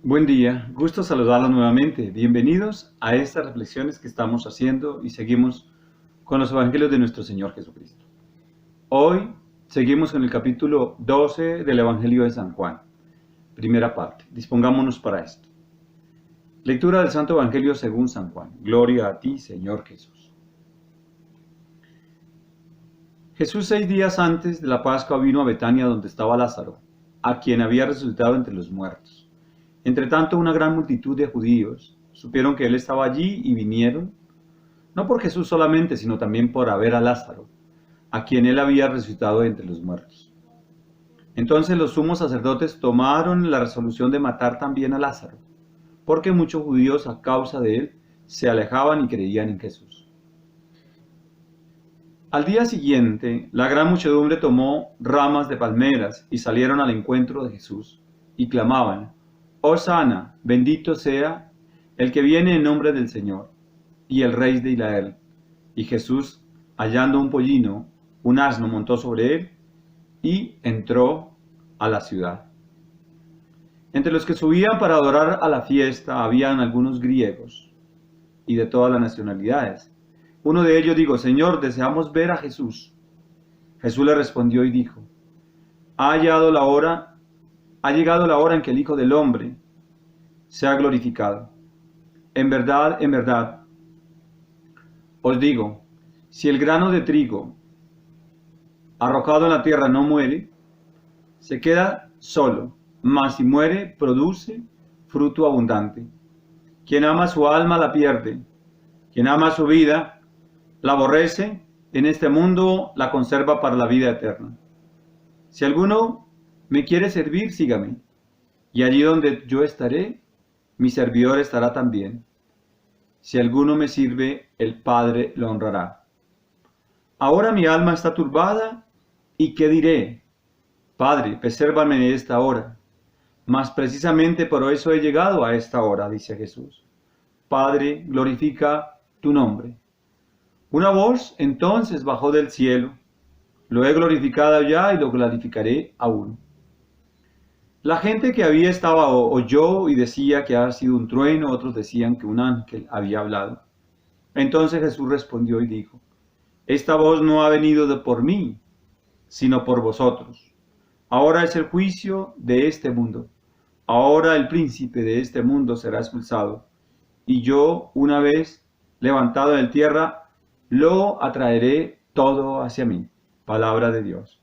Buen día, gusto saludarlos nuevamente. Bienvenidos a estas reflexiones que estamos haciendo y seguimos con los evangelios de nuestro Señor Jesucristo. Hoy seguimos con el capítulo 12 del Evangelio de San Juan, primera parte. Dispongámonos para esto. Lectura del Santo Evangelio según San Juan. Gloria a ti, Señor Jesús. Jesús 6 días antes de la Pascua vino a Betania donde estaba Lázaro, a quien había resucitado entre los muertos. Entretanto, una gran multitud de judíos supieron que él estaba allí y vinieron, no por Jesús solamente, sino también por ver a Lázaro, a quien él había resucitado entre los muertos. Entonces los sumos sacerdotes tomaron la resolución de matar también a Lázaro, porque muchos judíos a causa de él se alejaban y creían en Jesús. Al día siguiente, la gran muchedumbre tomó ramas de palmeras y salieron al encuentro de Jesús y clamaban: Hosana, bendito sea el que viene en nombre del Señor, y el Rey de Israel. Y Jesús, hallando un pollino, un asno montó sobre él, y entró a la ciudad. Entre los que subían para adorar a la fiesta, habían algunos griegos, y de todas las nacionalidades. Uno de ellos dijo: Señor, deseamos ver a Jesús. Jesús le respondió y dijo: Ha llegado la hora en que el Hijo del Hombre sea glorificado. En verdad, os digo, si el grano de trigo arrojado en la tierra no muere, se queda solo, mas si muere, produce fruto abundante. Quien ama su alma la pierde, quien ama su vida la aborrece, en este mundo la conserva para la vida eterna. Si alguno me quiere servir, sígame, y allí donde yo estaré, mi servidor estará también. Si alguno me sirve, el Padre lo honrará. Ahora mi alma está turbada, ¿y qué diré? Padre, presérvame en esta hora. Mas precisamente por eso he llegado a esta hora, dice Jesús. Padre, glorifica tu nombre. Una voz entonces bajó del cielo. Lo he glorificado ya y lo glorificaré aún. La gente que había estaba oyó y decía que había sido un trueno, otros decían que un ángel había hablado. Entonces Jesús respondió y dijo: Esta voz no ha venido por mí, sino por vosotros. Ahora es el juicio de este mundo. Ahora el príncipe de este mundo será expulsado. Y yo, una vez levantado de tierra, lo atraeré todo hacia mí. Palabra de Dios.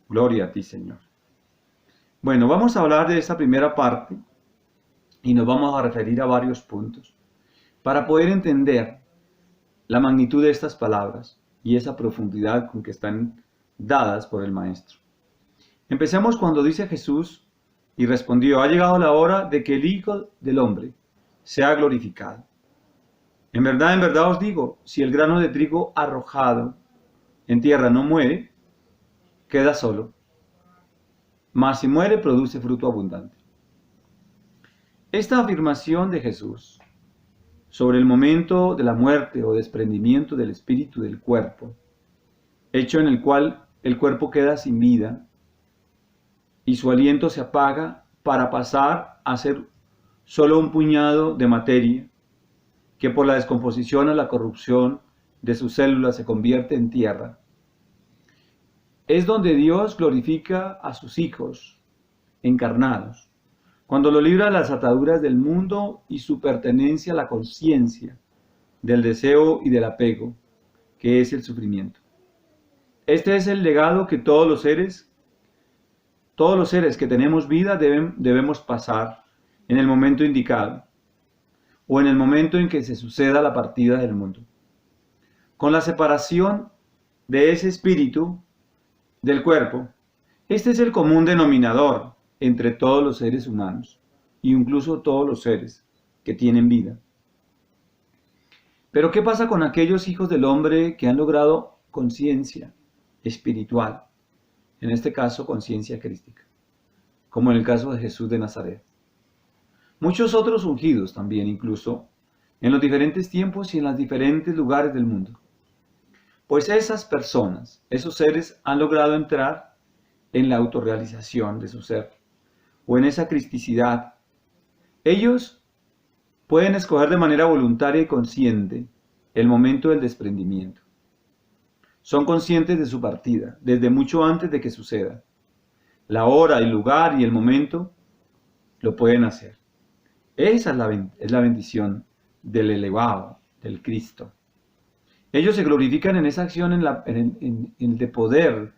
Gloria a ti, Señor. Bueno, vamos a hablar de esta primera parte y nos vamos a referir a varios puntos para poder entender la magnitud de estas palabras y esa profundidad con que están dadas por el Maestro. Empecemos cuando dice Jesús y respondió: ha llegado la hora de que el Hijo del Hombre sea glorificado. En verdad os digo, si el grano de trigo arrojado en tierra no muere, queda solo. Mas si muere, produce fruto abundante. Esta afirmación de Jesús sobre el momento de la muerte o desprendimiento del espíritu del cuerpo, hecho en el cual el cuerpo queda sin vida y su aliento se apaga para pasar a ser solo un puñado de materia que por la descomposición o la corrupción de sus células se convierte en tierra, es donde Dios glorifica a sus hijos encarnados, cuando lo libra de las ataduras del mundo y su pertenencia a la conciencia, del deseo y del apego, que es el sufrimiento. Este es el legado que todos los seres que tenemos vida debemos pasar en el momento indicado, o en el momento en que se suceda la partida del mundo. Con la separación de ese espíritu del cuerpo, este es el común denominador entre todos los seres humanos, e incluso todos los seres que tienen vida. Pero ¿qué pasa con aquellos hijos del hombre que han logrado conciencia espiritual? En este caso, conciencia crística, como en el caso de Jesús de Nazaret. Muchos otros ungidos también, incluso, en los diferentes tiempos y en los diferentes lugares del mundo. Pues esas personas, esos seres, han logrado entrar en la autorrealización de su ser, o en esa cristicidad Ellos pueden escoger de manera voluntaria y consciente el momento del desprendimiento. Son conscientes de su partida, desde mucho antes de que suceda. La hora, el lugar y el momento lo pueden hacer. Esa es la bendición del elevado, del Cristo. Ellos se glorifican en esa acción, en el de poder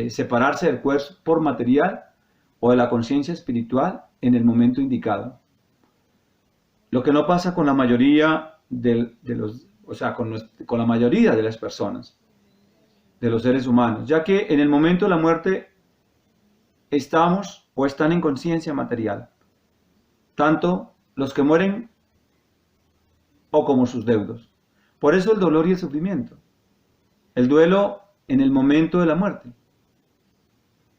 separarse del cuerpo material o de la conciencia espiritual en el momento indicado. Lo que no pasa con la mayoría con la mayoría de las personas, de los seres humanos, ya que en el momento de la muerte estamos o están en conciencia material, tanto los que mueren o como sus deudos. Por eso el dolor y el sufrimiento. El duelo en el momento de la muerte.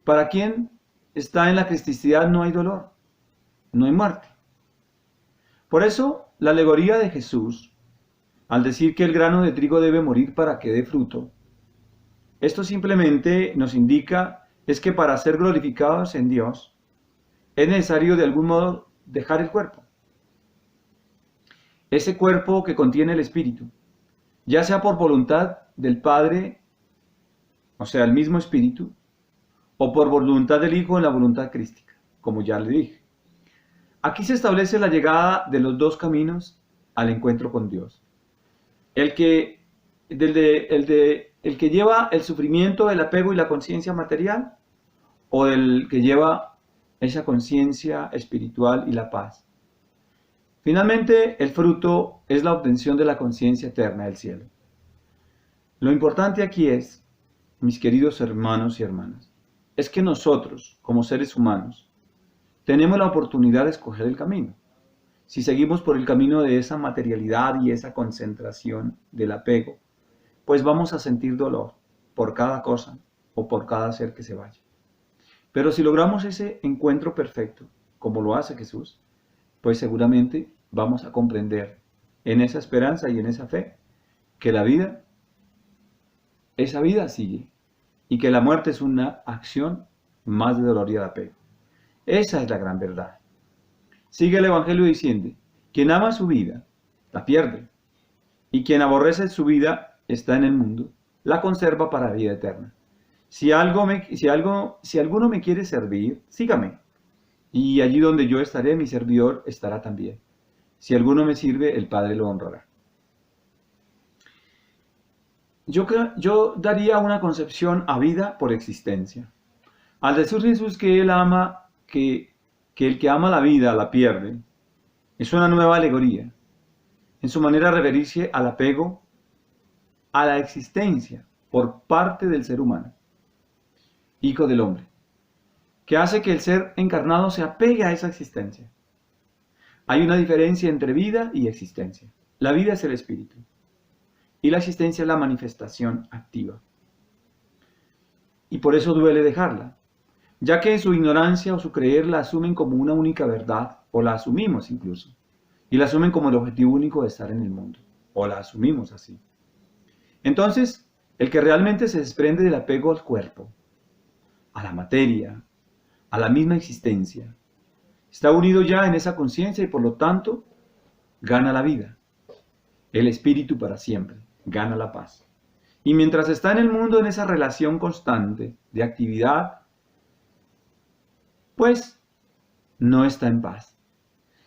Para quien está en la cristicidad no hay dolor, no hay muerte. Por eso la alegoría de Jesús, al decir que el grano de trigo debe morir para que dé fruto, esto simplemente nos indica es que para ser glorificados en Dios es necesario de algún modo dejar el cuerpo. Ese cuerpo que contiene el espíritu, ya sea por voluntad del Padre, o sea, el mismo espíritu, o por voluntad del Hijo en la voluntad crística, como ya le dije. Aquí se establece la llegada de los dos caminos al encuentro con Dios. El que lleva el sufrimiento, el apego y la conciencia material, o el que lleva esa conciencia espiritual y la paz. Finalmente, el fruto es la obtención de la conciencia eterna del cielo. Lo importante aquí es, mis queridos hermanos y hermanas, es que nosotros, como seres humanos, tenemos la oportunidad de escoger el camino. Si seguimos por el camino de esa materialidad y esa concentración del apego, pues vamos a sentir dolor por cada cosa o por cada ser que se vaya. Pero si logramos ese encuentro perfecto, como lo hace Jesús, pues seguramente vamos a comprender en esa esperanza y en esa fe que la vida, esa vida sigue y que la muerte es una acción más de dolor y de apego. Esa es la gran verdad. Sigue el Evangelio diciendo, quien ama su vida, la pierde, y quien aborrece su vida está en el mundo, la conserva para vida eterna. Si alguno me quiere servir, sígame, y allí donde yo estaré, mi servidor estará también. Si alguno me sirve, el Padre lo honrará. Yo daría una concepción a vida por existencia. Al decir Jesús que Él ama, que el que ama la vida la pierde, es una nueva alegoría en su manera de referirse al apego a la existencia por parte del ser humano, hijo del hombre, que hace que el ser encarnado se apegue a esa existencia. Hay una diferencia entre vida y existencia. La vida es el espíritu y la existencia es la manifestación activa. Y por eso duele dejarla, ya que en su ignorancia o su creer la asumen como una única verdad, o la asumimos incluso, y la asumen como el objetivo único de estar en el mundo, o la asumimos así. Entonces, el que realmente se desprende del apego al cuerpo, a la materia, a la misma existencia, está unido ya en esa conciencia y por lo tanto gana la vida, el espíritu para siempre, gana la paz. Y mientras está en el mundo en esa relación constante de actividad, pues no está en paz.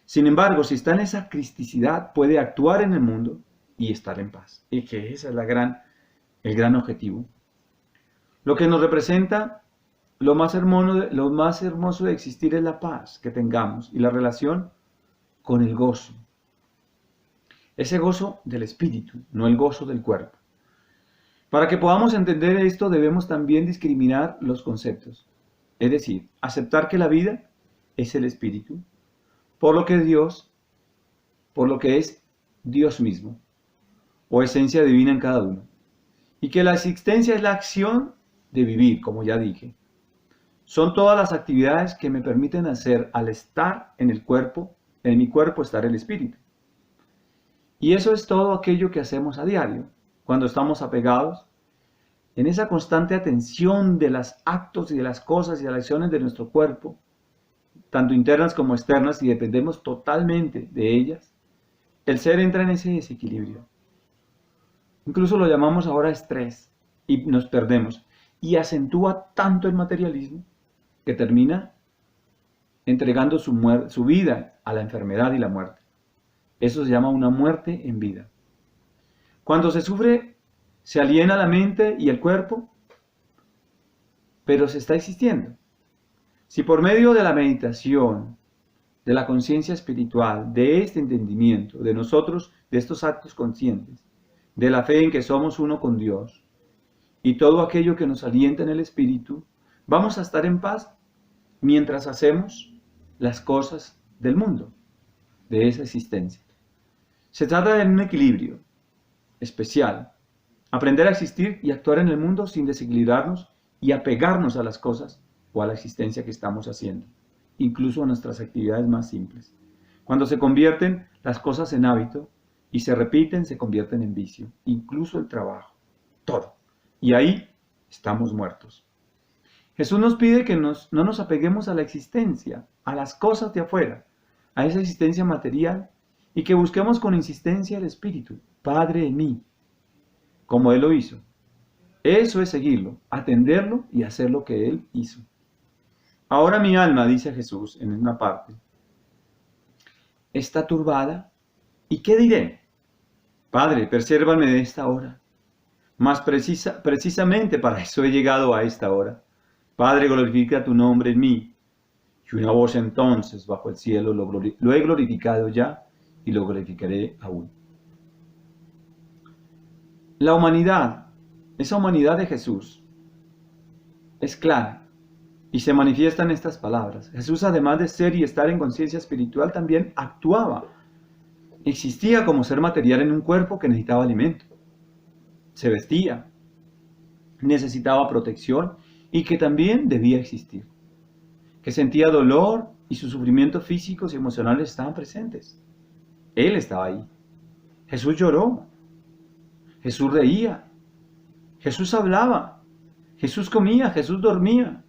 Sin embargo, si está en esa cristicidad, puede actuar en el mundo y estar en paz. Y que ese es el gran objetivo. Lo que nos representa lo más hermoso de existir es la paz que tengamos y la relación con el gozo. Ese gozo del espíritu, no el gozo del cuerpo. Para que podamos entender esto, debemos también discriminar los conceptos. Es decir, aceptar que la vida es el espíritu, por lo que es Dios mismo, o esencia divina en cada uno, y que la existencia es la acción de vivir, como ya dije. Son todas las actividades que me permiten hacer al estar en el cuerpo, en mi cuerpo estar el espíritu. Y eso es todo aquello que hacemos a diario, cuando estamos apegados en esa constante atención de los actos y de las cosas y de las acciones de nuestro cuerpo, tanto internas como externas, y dependemos totalmente de ellas, el ser entra en ese desequilibrio. Incluso lo llamamos ahora estrés y nos perdemos. Y acentúa tanto el materialismo que termina entregando su vida a la enfermedad y la muerte. Eso se llama una muerte en vida. Cuando se sufre, se aliena la mente y el cuerpo, pero se está existiendo. Si por medio de la meditación, de la conciencia espiritual, de este entendimiento, de nosotros, de estos actos conscientes, de la fe en que somos uno con Dios, y todo aquello que nos alienta en el espíritu, vamos a estar en paz mientras hacemos las cosas del mundo, de esa existencia. Se trata de un equilibrio especial, aprender a existir y actuar en el mundo sin desequilibrarnos y apegarnos a las cosas o a la existencia que estamos haciendo, incluso a nuestras actividades más simples. Cuando se convierten las cosas en hábito y se repiten, se convierten en vicio, incluso el trabajo, todo. Y ahí estamos muertos. Jesús nos pide que no nos apeguemos a la existencia, a las cosas de afuera, a esa existencia material, y que busquemos con insistencia el Espíritu, Padre en mí, como Él lo hizo. Eso es seguirlo, atenderlo y hacer lo que Él hizo. Ahora mi alma, dice Jesús en una parte, está turbada, ¿y qué diré? Padre, presérvame de esta hora. Mas precisamente para eso he llegado a esta hora. Padre, glorifica tu nombre en mí. Y una voz entonces bajo el cielo, lo he glorificado ya y lo glorificaré aún. La humanidad, esa humanidad de Jesús, es clara y se manifiesta en estas palabras. Jesús, además de ser y estar en conciencia espiritual, también actuaba. Existía como ser material en un cuerpo que necesitaba alimento. Se vestía, necesitaba protección y que también debía existir. Que sentía dolor y sus sufrimientos físicos y emocionales estaban presentes. Él estaba ahí. Jesús lloró. Jesús reía. Jesús hablaba. Jesús comía. Jesús dormía.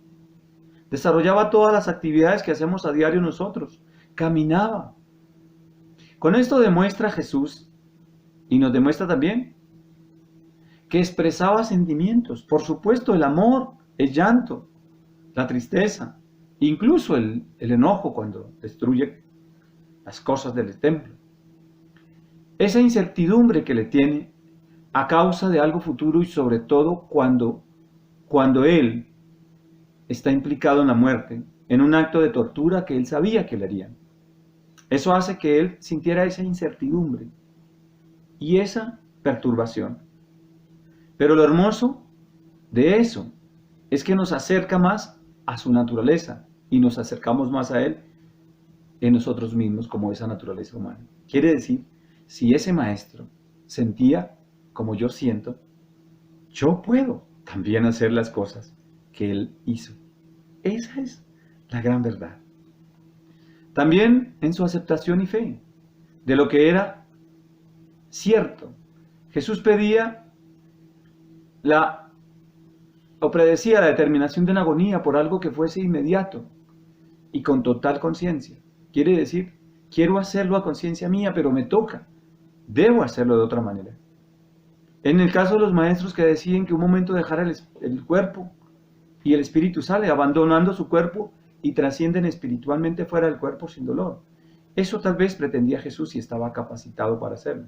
Desarrollaba todas las actividades que hacemos a diario nosotros. Caminaba. Con esto demuestra Jesús, y nos demuestra también, que expresaba sentimientos. Por supuesto, el amor, el llanto, la tristeza, incluso el enojo cuando destruye las cosas del templo. Esa incertidumbre que le tiene a causa de algo futuro y sobre todo cuando él está implicado en la muerte, en un acto de tortura que él sabía que le harían. Eso hace que él sintiera esa incertidumbre y esa perturbación. Pero lo hermoso de eso es que nos acerca más a su naturaleza y nos acercamos más a él en nosotros mismos como esa naturaleza humana. Quiere decir, si ese maestro sentía como yo siento, yo puedo también hacer las cosas que él hizo. Esa es la gran verdad. También en su aceptación y fe de lo que era cierto. Jesús pedía o predecía la determinación de una agonía por algo que fuese inmediato y con total conciencia. Quiere decir, quiero hacerlo a conciencia mía, pero me toca. Debo hacerlo de otra manera. En el caso de los maestros que deciden que un momento dejar el cuerpo y el espíritu sale, abandonando su cuerpo y trascienden espiritualmente fuera del cuerpo sin dolor. Eso tal vez pretendía Jesús y estaba capacitado para hacerlo.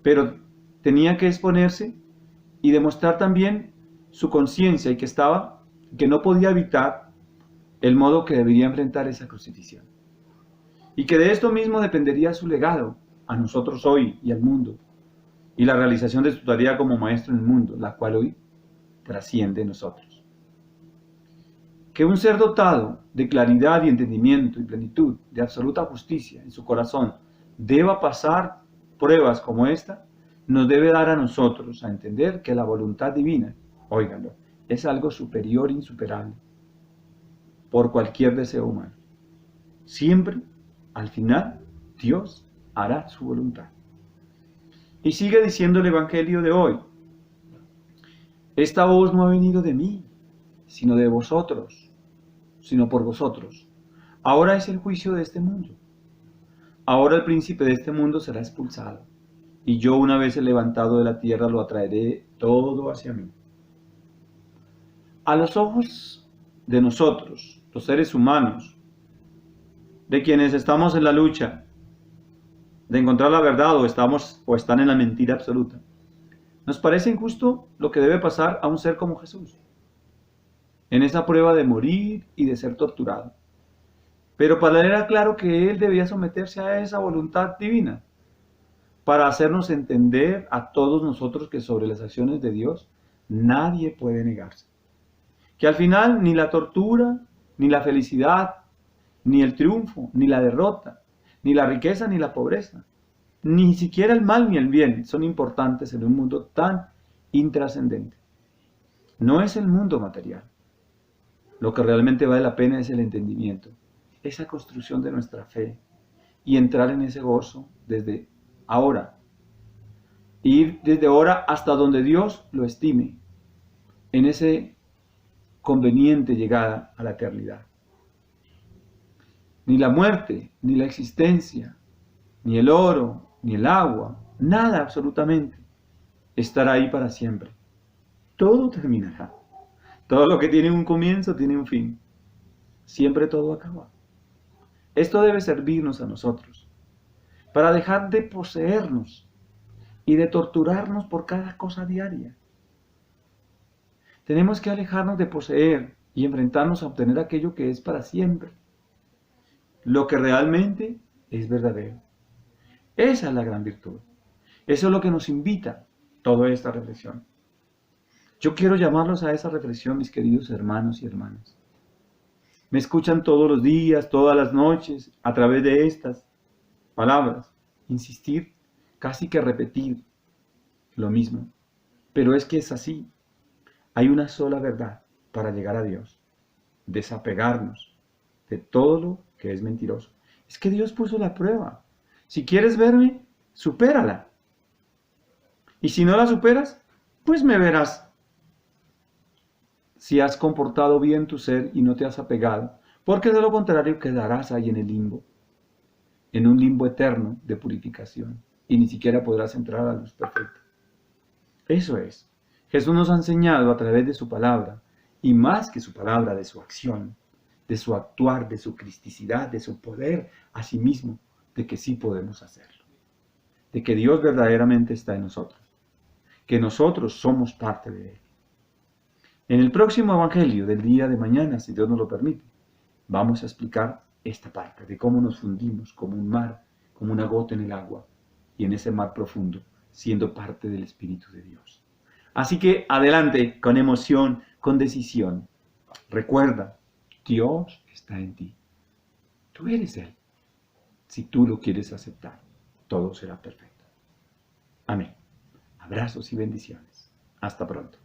Pero tenía que exponerse y demostrar también su conciencia y que no podía evitar el modo que debería enfrentar esa crucifixión. Y que de esto mismo dependería su legado a nosotros hoy y al mundo, y la realización de su tarea como maestro en el mundo, la cual hoy trasciende nosotros. Que un ser dotado de claridad y entendimiento y plenitud, de absoluta justicia en su corazón, deba pasar pruebas como esta, nos debe dar a nosotros a entender que la voluntad divina, óiganlo, es algo superior e insuperable por cualquier deseo humano. Siempre, al final, Dios hará su voluntad. Y sigue diciendo el Evangelio de hoy: esta voz no ha venido de mí, sino de vosotros, sino por vosotros. Ahora es el juicio de este mundo. Ahora el príncipe de este mundo será expulsado, y yo, una vez levantado de la tierra, lo atraeré todo hacia mí. A los ojos de nosotros, los seres humanos, de quienes estamos en la lucha de encontrar la verdad o están en la mentira absoluta, nos parece injusto lo que debe pasar a un ser como Jesús, en esa prueba de morir y de ser torturado. Pero para él era claro que él debía someterse a esa voluntad divina, para hacernos entender a todos nosotros que sobre las acciones de Dios nadie puede negarse. Que al final ni la tortura, ni la felicidad, ni el triunfo, ni la derrota, ni la riqueza, ni la pobreza, ni siquiera el mal ni el bien son importantes en un mundo tan intrascendente. No es el mundo material. Lo que realmente vale la pena es el entendimiento, esa construcción de nuestra fe y entrar en ese gozo desde ahora. Ir desde ahora hasta donde Dios lo estime, en ese conveniente llegada a la eternidad. Ni la muerte, ni la existencia, ni el oro, ni el agua, nada absolutamente estará ahí para siempre. Todo terminará. Todo lo que tiene un comienzo tiene un fin. Siempre todo acaba. Esto debe servirnos a nosotros para dejar de poseernos y de torturarnos por cada cosa diaria. Tenemos que alejarnos de poseer y enfrentarnos a obtener aquello que es para siempre, lo que realmente es verdadero. Esa es la gran virtud. Eso es lo que nos invita toda esta reflexión. Yo quiero llamarlos a esa reflexión, mis queridos hermanos y hermanas. Me escuchan todos los días, todas las noches, a través de estas palabras, insistir, casi que repetir lo mismo. Pero es que es así. Hay una sola verdad para llegar a Dios. Desapegarnos de todo lo que es mentiroso. Es que Dios puso la prueba. Si quieres verme, supérala. Y si no la superas, pues me verás. Si has comportado bien tu ser y no te has apegado, porque de lo contrario quedarás ahí en el limbo, en un limbo eterno de purificación, y ni siquiera podrás entrar a la luz perfecta. Eso es. Jesús nos ha enseñado a través de su palabra, y más que su palabra, de su acción, de su actuar, de su cristicidad, de su poder a sí mismo, de que sí podemos hacerlo, de que Dios verdaderamente está en nosotros, que nosotros somos parte de Él. En el próximo Evangelio del día de mañana, si Dios nos lo permite, vamos a explicar esta parte de cómo nos fundimos como un mar, como una gota en el agua, y en ese mar profundo, siendo parte del Espíritu de Dios. Así que adelante, con emoción, con decisión. Recuerda, Dios está en ti. Tú eres Él. Si tú lo quieres aceptar, todo será perfecto. Amén. Abrazos y bendiciones. Hasta pronto.